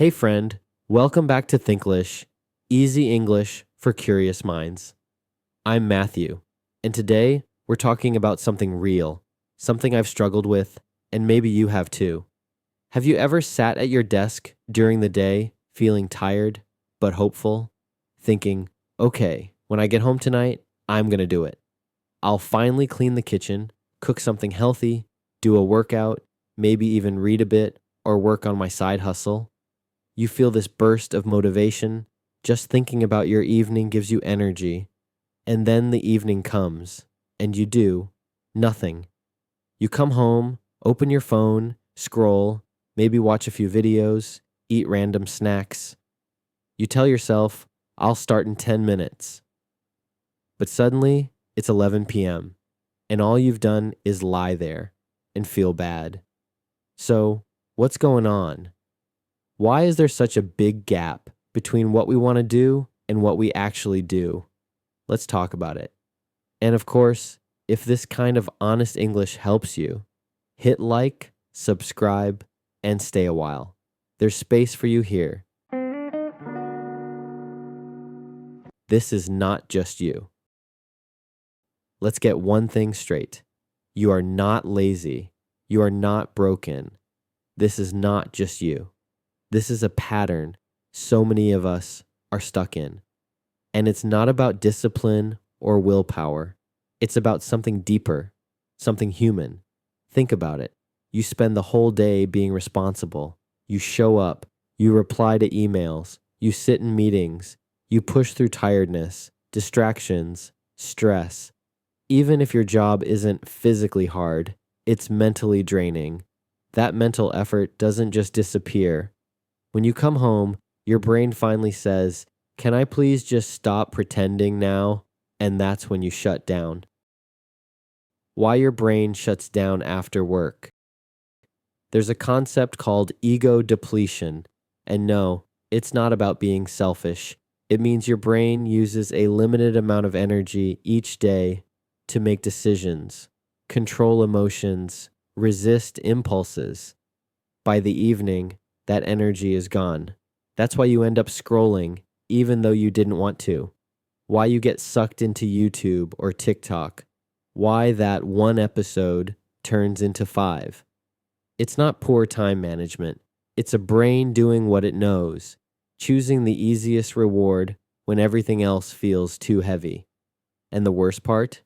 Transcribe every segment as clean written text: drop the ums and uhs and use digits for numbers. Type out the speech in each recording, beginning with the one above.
Hey friend, welcome back to Thinklish, easy English for curious minds. I'm Matthew, and today we're talking about something real, something I've struggled with, and maybe you have too. Have you ever sat at your desk during the day feeling tired but hopeful, thinking, okay, when I get home tonight, I'm going to do it. I'll finally clean the kitchen, cook something healthy, do a workout, maybe even read a bit or work on my side hustle. You feel this burst of motivation. Just thinking about your evening gives you energy. And then the evening comes, and you do nothing. You come home, open your phone, scroll, maybe watch a few videos, eat random snacks. You tell yourself, I'll start in 10 minutes. But suddenly, it's 11 p.m., and all you've done is lie there and feel bad. So, what's going on? Why is there such a big gap between what we want to do and what we actually do? Let's talk about it. And of course, if this kind of honest English helps you, hit like, subscribe, and stay a while. There's space for you here. This is not just you. Let's get one thing straight. You are not lazy. You are not broken. This is not just you. This is a pattern so many of us are stuck in. And it's not about discipline or willpower. It's about something deeper, something human. Think about it. You spend the whole day being responsible. You show up. You reply to emails. You sit in meetings. You push through tiredness, distractions, stress. Even if your job isn't physically hard, it's mentally draining. That mental effort doesn't just disappear. When you come home, your brain finally says, "Can I please just stop pretending now?" And that's when you shut down. Why your brain shuts down after work. There's a concept called ego depletion. And no, it's not about being selfish. It means your brain uses a limited amount of energy each day to make decisions, control emotions, resist impulses. By the evening, that energy is gone. That's why you end up scrolling, even though you didn't want to. Why you get sucked into YouTube or TikTok. Why that one episode turns into 5. It's not poor time management. It's a brain doing what it knows, choosing the easiest reward when everything else feels too heavy. And the worst part?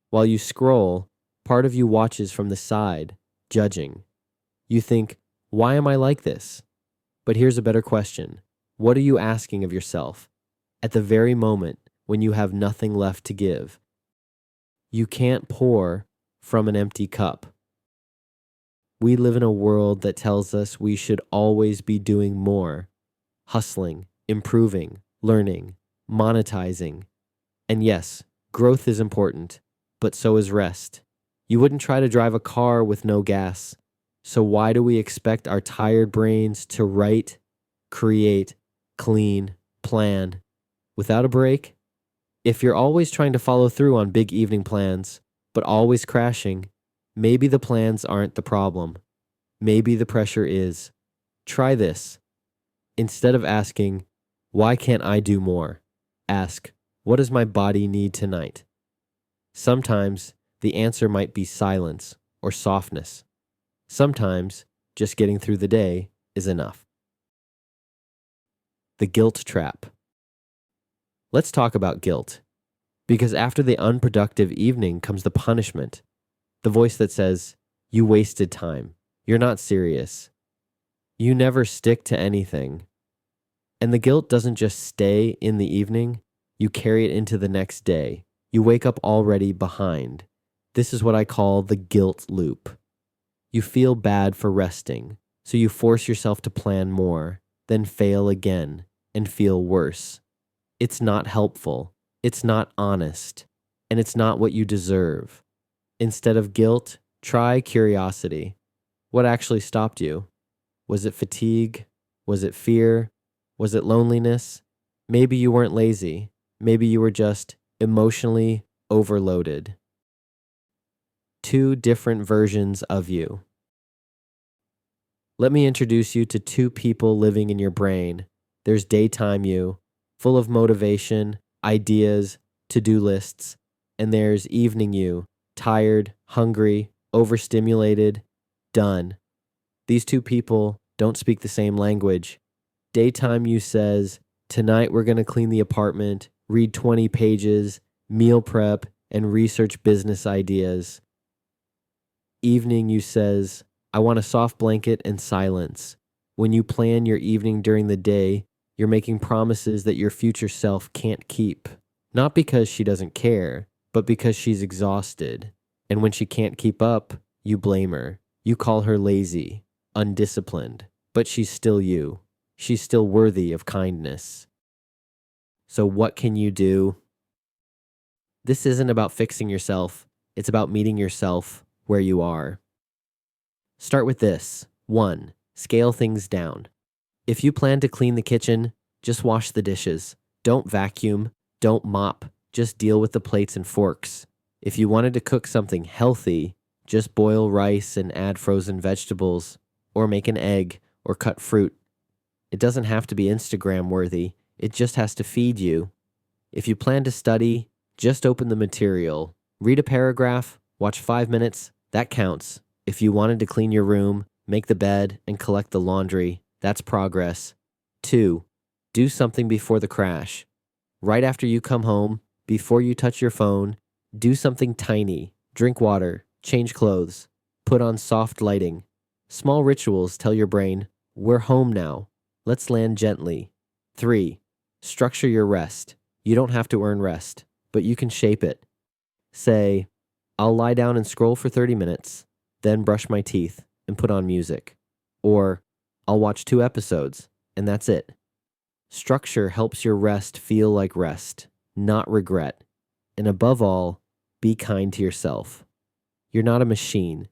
While you scroll, part of you watches from the side, judging. You think, why am I like this? But here's a better question. What are you asking of yourself at the very moment when you have nothing left to give? You can't pour from an empty cup. We live in a world that tells us we should always be doing more, hustling, improving, learning, monetizing. And yes, growth is important, but so is rest. You wouldn't try to drive a car with no gas. So why do we expect our tired brains to write, create, clean, plan without a break? If you're always trying to follow through on big evening plans, but always crashing, maybe the plans aren't the problem. Maybe the pressure is. Try this. Instead of asking, why can't I do more? Ask, what does my body need tonight? Sometimes the answer might be silence or softness. Sometimes just getting through the day is enough. The guilt trap. Let's talk about guilt. Because after the unproductive evening comes the punishment. The voice that says, you wasted time. You're not serious. You never stick to anything. And the guilt doesn't just stay in the evening. You carry it into the next day. You wake up already behind. This is what I call the guilt loop. You feel bad for resting, so you force yourself to plan more, then fail again, and feel worse. It's not helpful, it's not honest, and it's not what you deserve. Instead of guilt, try curiosity. What actually stopped you? Was it fatigue? Was it fear? Was it loneliness? Maybe you weren't lazy. Maybe you were just emotionally overloaded. 2 different versions of you. Let me introduce you to two people living in your brain. There's daytime you, full of motivation, ideas, to-do lists, and there's evening you, tired, hungry, overstimulated, done. These two people don't speak the same language. Daytime you says, tonight we're going to clean the apartment, read 20 pages, meal prep, and research business ideas. Evening you says, I want a soft blanket and silence. When you plan your evening during the day, you're making promises that your future self can't keep. Not because she doesn't care, but because she's exhausted. And when she can't keep up, you blame her. You call her lazy, undisciplined, but she's still you. She's still worthy of kindness. So what can you do? This isn't about fixing yourself. It's about meeting yourself where you are. Start with this. 1. Scale things down. If you plan to clean the kitchen, just wash the dishes. Don't vacuum. Don't mop. Just deal with the plates and forks. If you wanted to cook something healthy, just boil rice and add frozen vegetables, or make an egg, or cut fruit. It doesn't have to be Instagram worthy. It just has to feed you. If you plan to study, just open the material. Read a paragraph, watch 5 minutes, that counts. If you wanted to clean your room, make the bed, and collect the laundry, that's progress. 2. Do something before the crash. Right after you come home, before you touch your phone, do something tiny. Drink water, change clothes, put on soft lighting. Small rituals tell your brain, we're home now. Let's land gently. 3. Structure your rest. You don't have to earn rest, but you can shape it. Say, I'll lie down and scroll for 30 minutes, then brush my teeth and put on music. Or, I'll watch 2 episodes, and that's it. Structure helps your rest feel like rest, not regret. And above all, be kind to yourself. You're not a machine.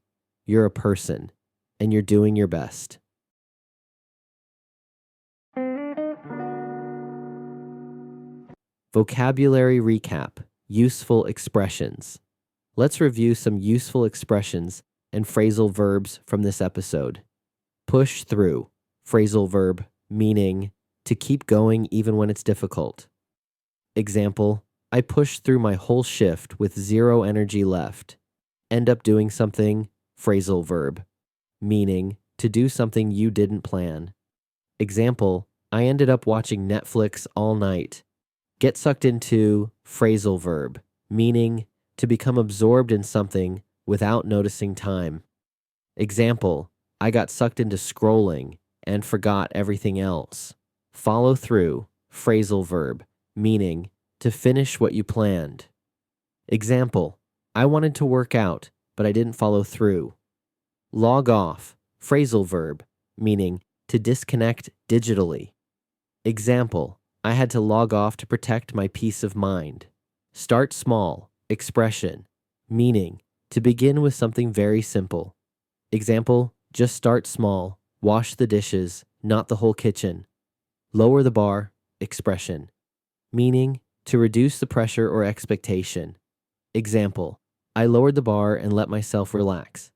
You're a person, and you're doing your best. Vocabulary recap. Useful expressions. Let's review some useful expressions and phrasal verbs from this episode. Push through. Phrasal verb, meaning to keep going even when it's difficult. Example, I pushed through my whole shift with 0 energy left. End up doing something. Phrasal verb, meaning to do something you didn't plan. Example, I ended up watching Netflix all night. Get sucked into. Phrasal verb, meaning to become absorbed in something without noticing time. Example, I got sucked into scrolling and forgot everything else. Follow through. Phrasal verb, meaning to finish what you planned. Example, I wanted to work out, but I didn't follow through. Log off. Phrasal verb, meaning to disconnect digitally. Example, I had to log off to protect my peace of mind. Start small. Expression, meaning to begin with something very simple. Example, just start small. Wash the dishes, not the whole kitchen. Lower the bar. Expression, meaning to reduce the pressure or expectation. Example, I lowered the bar and let myself relax.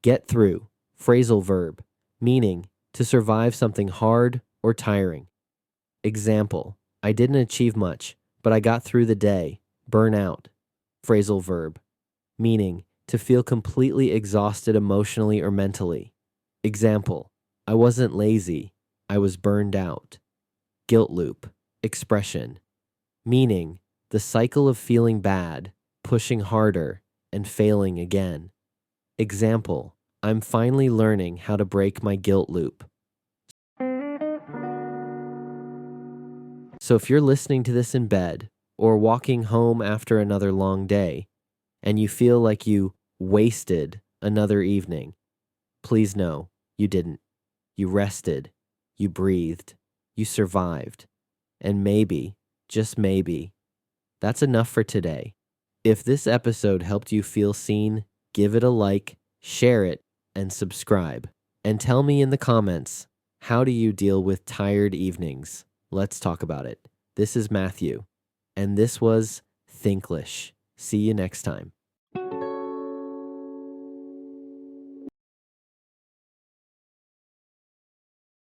Get through. Phrasal verb, meaning to survive something hard or tiring. Example, I didn't achieve much, but I got through the day. Burn out. Phrasal verb, meaning to feel completely exhausted emotionally or mentally. Example, I wasn't lazy. I was burned out. Guilt loop. Expression, meaning the cycle of feeling bad, pushing harder, and failing again. Example, I'm finally learning how to break my guilt loop. So if you're listening to this in bed or walking home after another long day and you feel like you wasted another evening, please know you didn't. You rested, you breathed, you survived, and maybe, just maybe, that's enough for today. If this episode helped you feel seen, give it a like, share it, and subscribe. And tell me in the comments, how do you deal with tired evenings? Let's talk about it. This is Matthew, and this was Thinklish. See you next time.